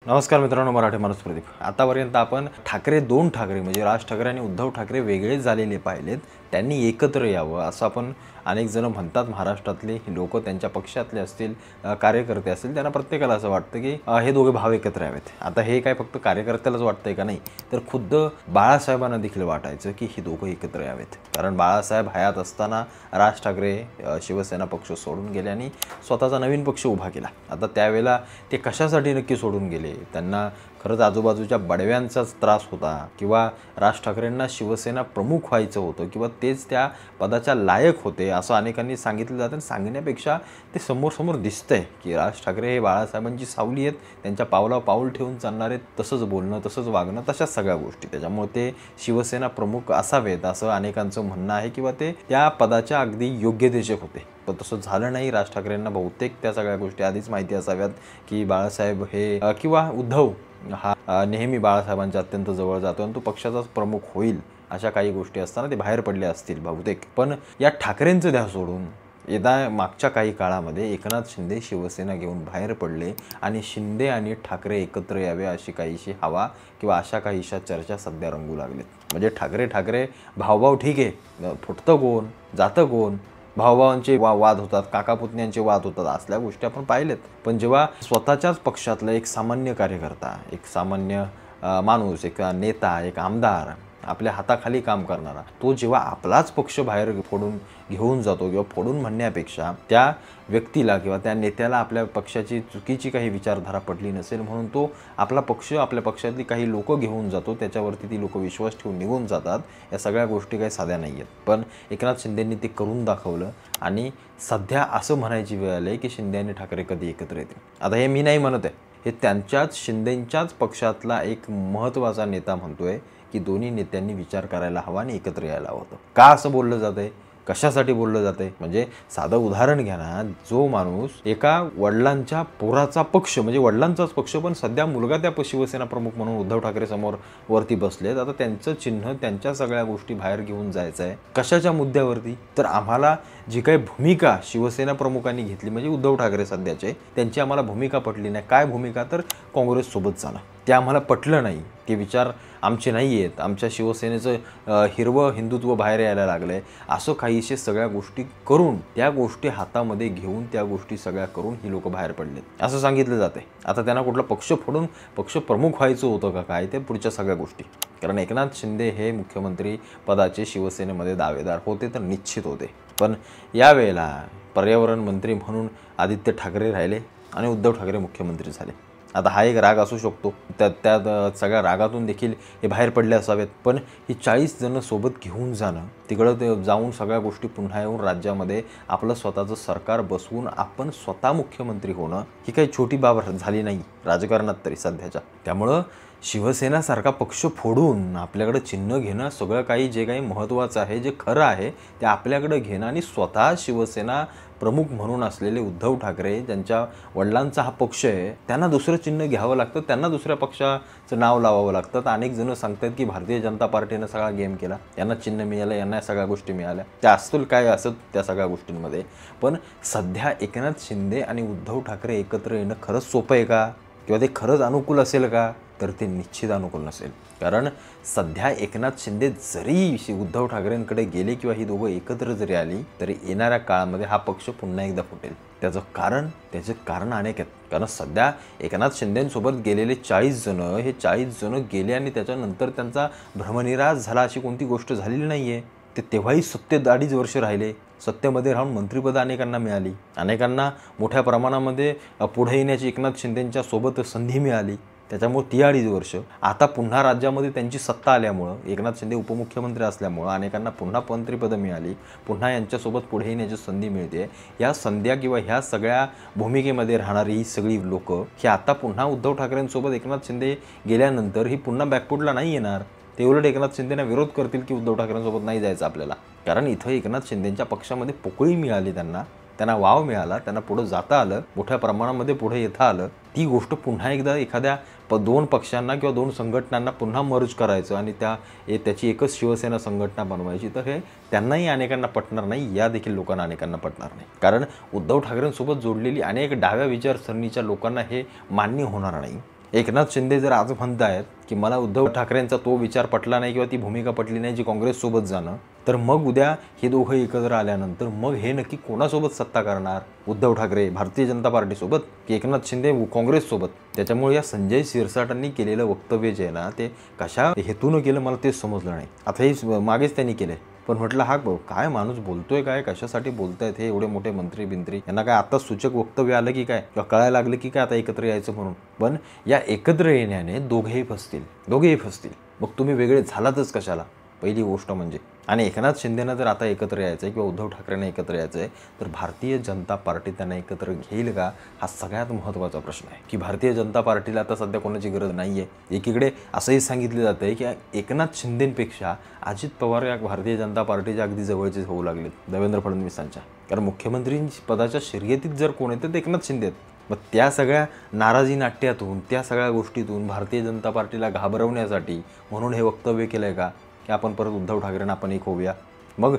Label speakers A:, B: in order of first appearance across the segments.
A: नमस्कार मित्रांनो, मराठी माणूस प्रदीप। आतापर्यंत आपण दोन ठाकरे म्हणजे राज ठाकरे आणि उद्धव ठाकरे वेगळे झालेले पाहिलेत। त्यांनी एकत्र यावं असं आपण अनेक जण म्हणतात। महाराष्ट्रातले लोक, त्यांच्या पक्षातले असतील, कार्यकर्ते असतील, त्यांना प्रत्येकाला असं वाटतं की हे दोघे भाव एकत्र यावेत। आता हे काय फक्त कार्यकर्त्यालाच वाटतंय का? नाही, तर खुद्द बाळासाहेबांना देखील वाटायचं की हे दोघं एकत्र यावेत। कारण बाळासाहेब हयात असताना राज ठाकरे शिवसेना पक्ष सोडून गेले आणि स्वतःचा नवीन पक्ष उभा केला। आता त्यावेळेला ते कशासाठी नक्की सोडून गेले? त्यांना खरंच आजूबाजूच्या बडव्यांचाच त्रास होता किंवा राज ठाकरेंना शिवसेना प्रमुख व्हायचं होतं किंवा तेच त्या पदाच्या लायक होते असं अनेकांनी सांगितलं जातं। सांगण्यापेक्षा ते समोर दिसतंय की राज ठाकरे हे बाळासाहेबांची सावली आहेत, त्यांच्या पावलावर पाऊल ठेवून चालणारे, तसंच बोलणं, तसंच वागणं, तशाच सगळ्या गोष्टी। त्याच्यामुळे ते शिवसेना प्रमुख असावेत असं अनेकांचं म्हणणं आहे किंवा ते त्या पदाच्या अगदी योग्यतेचे होते। पण तसं झालं नाही। राज ठाकरेंना बहुतेक त्या सगळ्या गोष्टी आधीच माहिती असाव्यात की बाळासाहेब हे किंवा उद्धव हा नेहमी बाळासाहेबांच्या अत्यंत जवळ जातो आणि तो पक्षाचाच प्रमुख होईल अशा काही गोष्टी असताना ते बाहेर पडले असतील बहुतेक। पण या ठाकरेंचं द्या सोडून मागच्या काही काळामध्ये एकनाथ शिंदे शिवसेना घेऊन बाहेर पडले आणि शिंदे आणि ठाकरे एकत्र यावे अशी काहीशी हवा किंवा अशा काहीशा चर्चा सध्या रंगू लागलेत। म्हणजे ठाकरे भावभाव ठीक आहे, फुटतं कोण, जातं कोण, भावभावांचे वाद होतात, काकापुतण्यांचे वाद होतात, असल्या गोष्टी आपण पाहिलेत। पण जेव्हा स्वतःच्याच पक्षातला एक सामान्य कार्यकर्ता, एक सामान्य माणूस, एक नेता, एक आमदार, आपल्या हाताखाली काम करणारा, तो जेव्हा आपलाच पक्ष बाहेर फोडून घेऊन जातो किंवा फोडून म्हणण्यापेक्षा त्या व्यक्तीला किंवा त्या नेत्याला आपल्या पक्षाची चुकीची काही विचारधारा पडली नसेल म्हणून तो आपला पक्ष, आपल्या पक्षातली काही लोक घेऊन जातो, त्याच्यावरती ती लोक विश्वास ठेवून निघून जातात। या सगळ्या गोष्टी काही साध्या नाही आहेत, पण एकनाथ शिंदेंनी ते करून दाखवलं आणि सध्या असं म्हणायची वेळ आली की शिंदे आणि ठाकरे कधी एकत्र येतील। आता हे मी नाही म्हणत आहे, हे त्यांच्याच शिंदेंच्याच पक्षातला एक महत्त्वाचा नेता म्हणतोय की दोन्ही नेत्यांनी विचार करायला हवा आणि एकत्र यायला हवं। का असं बोललं जातंय? कशासाठी बोललं जातंय? म्हणजे साधं उदाहरण घ्या ना, जो माणूस एका वडिलांच्या पोराचा पक्ष, म्हणजे वडिलांचाच पक्ष, पण सध्या मुलगा त्या शिवसेना प्रमुख म्हणून उद्धव ठाकरे समोर वरती बसलेत। आता त्यांचं चिन्ह, त्यांच्या सगळ्या गोष्टी बाहेर घेऊन जायचं आहे कशाच्या मुद्द्यावरती? तर आम्हाला जी काही भूमिका शिवसेना प्रमुखांनी घेतली, म्हणजे उद्धव ठाकरे सध्याचे, त्यांची आम्हाला भूमिका पटली नाही। काय भूमिका? तर काँग्रेससोबत जाणं। ते आम्हाला पटलं नाही, ते विचार आमचे नाही आहेत, आमच्या शिवसेनेचं हिरवं हिंदुत्व बाहेर यायला लागलं आहे, असं काहीशे सगळ्या गोष्टी करून, त्या गोष्टी हातामध्ये घेऊन, त्या गोष्टी सगळ्या करून ही लोक बाहेर पडलेत असं सांगितलं जाते। आता त्यांना कुठला पक्ष फोडून पक्ष प्रमुख व्हायचं होतं का काय? ते पुढच्या सगळ्या गोष्टी। कारण एकनाथ शिंदे हे मुख्यमंत्री पदाचे शिवसेनेमध्ये दावेदार होते तर निश्चित होते, पण यावेळेला पर्यावरण मंत्री म्हणून आदित्य ठाकरे राहिले आणि उद्धव ठाकरे मुख्यमंत्री झाले। आता हा एक राग असू शकतो, त्या सगळ्या रागातून देखील हे बाहेर पडले असावेत। पण ही 40 जण सोबत घेऊन जाणं, तिकडं जाऊन सगळ्या गोष्टी पुन्हा येऊन राज्यामध्ये आपलं स्वतःचं सरकार बसवून आपण स्वतः मुख्यमंत्री होणं, ही काही छोटी बाब झाली नाही राजकारणात तरी सध्याच्या। त्यामुळं शिवसेनासारखा पक्ष फोडून आपल्याकडे चिन्ह घेणं, सगळं काही जे काही महत्त्वाचं आहे, जे खरं आहे ते आपल्याकडे घेणं आणि स्वतः शिवसेना प्रमुख म्हणून असलेले उद्धव ठाकरे, ज्यांच्या वडिलांचा हा पक्ष आहे, त्यांना दुसरं चिन्ह घ्यावं लागतं, त्यांना दुसऱ्या पक्षाचं नाव लावावं लागतं। अनेक जण सांगतात की भारतीय जनता पार्टीनं सगळा गेम केला, यांना चिन्ह मिळालं, यांना सगळ्या गोष्टी मिळाल्या, त्या असतील काय असत त्या सगळ्या गोष्टींमध्ये। पण सध्या एकनाथ शिंदे आणि उद्धव ठाकरे एकत्र येणं खरंच सोपं आहे का? किंवा ते खरंच अनुकूल असेल का? तर ते निश्चित अनुकूल नसेल। कारण सध्या एकनाथ शिंदे जरी उद्धव ठाकरेंकडे गेले किंवा ही दोघं एकत्र जरी आली तरी येणाऱ्या काळामध्ये हा पक्ष पुन्हा एकदा फुटेल। त्याचं कारण अनेक आहेत। कारण सध्या एकनाथ शिंदेंसोबत गेलेले 40 जण, हे 40 जण गेले आणि त्याच्यानंतर त्यांचा भ्रमनिरास झाला अशी कोणती गोष्ट झालेली नाही आहे। ते तेव्हाही सत्तेत 2.5 वर्ष राहिले, सत्तेमध्ये राहून मंत्रिपद अनेकांना मिळाली, अनेकांना मोठ्या प्रमाणामध्ये पुढे येण्याची एकनाथ शिंदेंच्या सोबत संधी मिळाली। त्याच्यामुळे ती 2.5 वर्ष आता पुन्हा राज्यामध्ये त्यांची सत्ता आल्यामुळं, एकनाथ शिंदे उपमुख्यमंत्री असल्यामुळं अनेकांना पुन्हा मंत्रिपदं मिळाली, पुन्हा यांच्यासोबत पुढे येण्याची संधी मिळते। या संध्या किंवा ह्या सगळ्या भूमिकेमध्ये राहणारी ही सगळी लोक ही आता पुन्हा उद्धव ठाकरेंसोबत एकनाथ शिंदे गेल्यानंतर ही पुन्हा बॅकफूटला नाही येणार। ते उलट एकनाथ शिंदेंना विरोध करतील की उद्धव ठाकरेंसोबत नाही जायचं आपल्याला। कारण इथं एकनाथ शिंदेंच्या पक्षामध्ये पोकळी मिळाली, त्यांना वाव मिळाला, त्यांना पुढे जाता आलं, मोठ्या प्रमाणामध्ये पुढे येता आलं। ती गोष्ट पुन्हा एकदा एखाद्या दोन पक्षांना किंवा दोन संघटनांना पुन्हा मर्ज करायचं आणि त्याची एकच शिवसेना संघटना बनवायची, तर हे त्यांनाही अनेकांना पटणार नाही, या देखील लोकांना अनेकांना पटणार नाही। कारण उद्धव ठाकरेंसोबत जोडलेली अनेक डाव्या विचारसरणीच्या लोकांना हे मान्य होणार नाही। एकनाथ शिंदे जर आज म्हणतायत की मला उद्धव ठाकरेंचा तो विचार पटला नाही किंवा ती भूमिका पटली नाही जी काँग्रेससोबत जाणं, तर मग उद्या हे दोघं एकत्र आल्यानंतर मग हे नक्की कोणासोबत सत्ता करणार? उद्धव ठाकरे भारतीय जनता पार्टीसोबत की एकनाथ शिंदे काँग्रेससोबत? त्याच्यामुळे या संजय शिरसाटांनी केलेलं वक्तव्य जे आहे ना, ते कशा हेतूनं केलं मला तेच समजलं नाही. आता हे मागेच त्यांनी केलं, पण म्हटलं हा काय माणूस बोलतोय, काय कशासाठी बोलतायत हे एवढे मोठे मंत्री बिंत्री, यांना काय आता सूचक वक्तव्य आलं की काय, किंवा कळायला लागलं की काय आता एकत्र यायचं म्हणून? पण या एकत्र येण्याने दोघेही फसतील. मग तुम्ही वेगळे झालातच कशाला, पहिली गोष्ट म्हणजे. आणि एकनाथ शिंदेनं जर आता एकत्र यायचं आहे किंवा उद्धव ठाकरेंना एकत्र यायचं आहे, तर भारतीय जनता पार्टी त्यांना एकत्र घेईल का, हा सगळ्यात महत्त्वाचा प्रश्न आहे. की भारतीय जनता पार्टीला आता सध्या कोणाची गरज नाही आहे. एकीकडे असंही सांगितलं जातं आहे की एकनाथ शिंदेंपेक्षा अजित पवार या भारतीय जनता पार्टीच्या अगदी जवळचेच होऊ लागलेत देवेंद्र फडणवीसांच्या. कारण मुख्यमंत्री पदाच्या शर्यतीत जर कोण येतं तर एकनाथ शिंदे आहेत. मग त्या सगळ्या नाराजी नाट्यातून, त्या सगळ्या गोष्टीतून भारतीय जनता पार्टीला घाबरवण्यासाठी म्हणून हे वक्तव्य केलं आहे का, की आपण परत उद्धव ठाकरेंना आपण एक होऊया? मग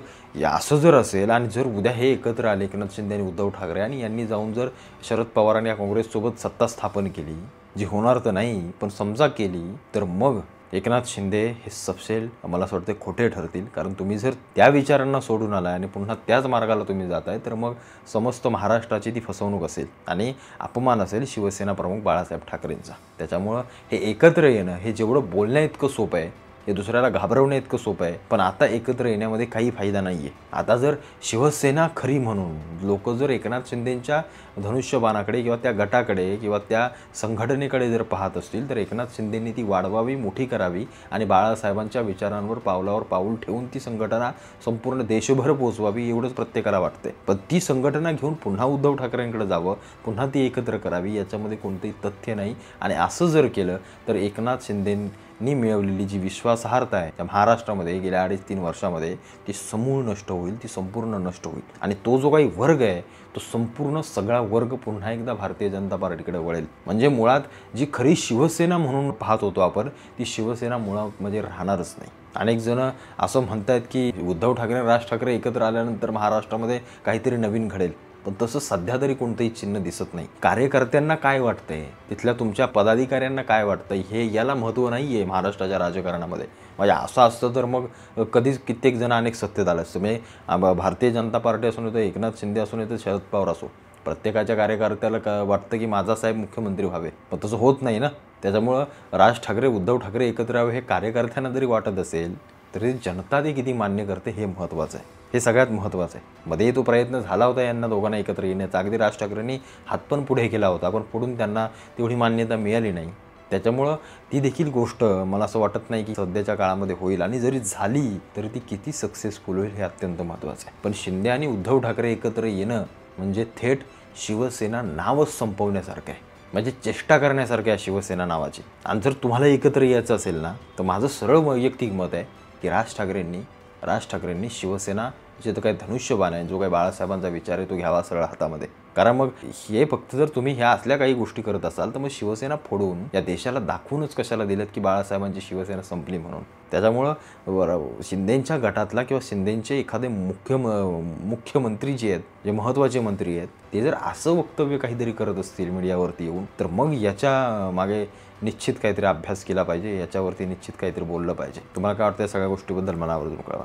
A: असं जर असेल आणि जर उद्या हे एकत्र आले एकनाथ शिंदे आणि उद्धव ठाकरे आणि यांनी जाऊन जर शरद पवारांनी या काँग्रेससोबत सत्ता स्थापन केली, जी होणार तर नाही पण समजा केली, तर मग एकनाथ शिंदे हे सपशेल मला असं वाटतं खोटे ठरतील. कारण तुम्ही जर त्या विचारांना सोडून आलाय आणि पुन्हा त्याच मार्गाला तुम्ही जाताय, तर मग समस्त महाराष्ट्राची ती फसवणूक असेल आणि अपमान असेल शिवसेना प्रमुख बाळासाहेब ठाकरेंचा. त्याच्यामुळं हे एकत्र येणं हे जेवढं बोलण्या इतकं सोपं आहे, हे दुसऱ्याला घाबरवण्या इतकं सोपं आहे, पण आता एकत्र येण्यामध्ये काही फायदा नाही आहे. आता जर शिवसेना खरी म्हणून लोक जर एकनाथ शिंदेंच्या धनुष्यबाणाकडे किंवा त्या गटाकडे किंवा त्या संघटनेकडे जर पाहत असतील, तर एकनाथ शिंदेंनी ती वाढवावी, मोठी करावी आणि बाळासाहेबांच्या विचारांवर पावलावर पाऊल ठेवून ती संघटना संपूर्ण देशभर पोहोचवावी एवढंच प्रत्येकाला वाटते. पण ती संघटना घेऊन पुन्हा उद्धव ठाकरेंकडे जावं, पुन्हा ती एकत्र करावी, याच्यामध्ये कोणतंही तथ्य नाही. आणि असं जर केलं तर एकनाथ शिंदेंनी मिळवलेली जी विश्वासार्हता आहे त्या महाराष्ट्रामध्ये गेल्या 2.5-3 वर्षामध्ये ती समूळ नष्ट होईल, ती संपूर्ण नष्ट होईल. आणि तो जो काही वर्ग आहे तो संपूर्ण सगळा वर्ग पुन्हा एकदा भारतीय जनता पार्टीकडे वळेल. म्हणजे मुळात जी खरी शिवसेना म्हणून पाहत होतो आपण, ती शिवसेना मुळात म्हणजे राहणारच नाही. अनेक जण असं म्हणतात की उद्धव ठाकरे आणि राज ठाकरे एकत्र आल्यानंतर महाराष्ट्रामध्ये काहीतरी नवीन घडेल, पण तसं सध्या तरी कोणतंही चिन्ह दिसत नाही. कार्यकर्त्यांना काय वाटतंय, तिथल्या तुमच्या पदाधिकाऱ्यांना काय वाटतंय, हे याला महत्त्व नाही आहे महाराष्ट्राच्या राजकारणामध्ये. म्हणजे असं असतं तर मग कधीच कित्येक जण अनेक सत्तेत आले असतं. म्हणजे भारतीय जनता पार्टी असून येतं, एकनाथ शिंदे असून येतं, शरद पवार असो, प्रत्येकाच्या कार्यकर्त्याला वाटतं की माझा साहेब मुख्यमंत्री व्हावे, पण तसं होत नाही ना. त्याच्यामुळं राज ठाकरे उद्धव ठाकरे एकत्र यावे हे कार्यकर्त्यांना जरी वाटत असेल, तरी जनता ते किती मान्य करते हे महत्त्वाचं आहे. हे सगळ्यात महत्त्वाचं आहे. मध्ये तो प्रयत्न झाला होता यांना दोघांना एकत्र येण्याचा, अगदी राज ठाकरेंनी हात पण पुढे केला होता, पण पुढून त्यांना तेवढी मान्यता मिळाली नाही. त्याच्यामुळं ती देखील गोष्ट मला असं वाटत नाही की सध्याच्या काळामध्ये होईल, आणि जरी झाली तरी ती किती सक्सेसफुल होईल हे अत्यंत महत्त्वाचं आहे. पण शिंदे आणि उद्धव ठाकरे एकत्र येणं म्हणजे थेट शिवसेना नावच संपवण्यासारखं आहे, म्हणजे चेष्टा करण्यासारखं आहे शिवसेना नावाची. आणि जर तुम्हाला एकत्र यायचं असेल ना, तर माझं सरळ वैयक्तिक मत आहे की राज ठाकरेंनी शिवसेना जे तो काही धनुष्यबाण आहे, जो काही बाळासाहेबांचा विचार आहे तो घ्यावा सरळ हातामध्ये. कारण मग हे फक्त जर तुम्ही ह्या असल्या काही गोष्टी करत असाल, तर मग शिवसेना फोडून या देशाला दाखवूनच कशाला दिलं की बाळासाहेबांची शिवसेना संपली म्हणून. त्याच्यामुळं शिंदेंच्या गटातला किंवा शिंदेंचे एखादे मुख्यमंत्री जे आहेत, जे महत्त्वाचे मंत्री आहेत, ते जर असं वक्तव्य काहीतरी करत असतील मीडियावरती येऊन, तर मग याच्या मागे निश्चित काहीतरी अभ्यास केला पाहिजे, याच्यावरती निश्चित काहीतरी बोललं पाहिजे. तुम्हाला काय वाटतं या सगळ्या गोष्टीबद्दल मला आवर्जून कळवा.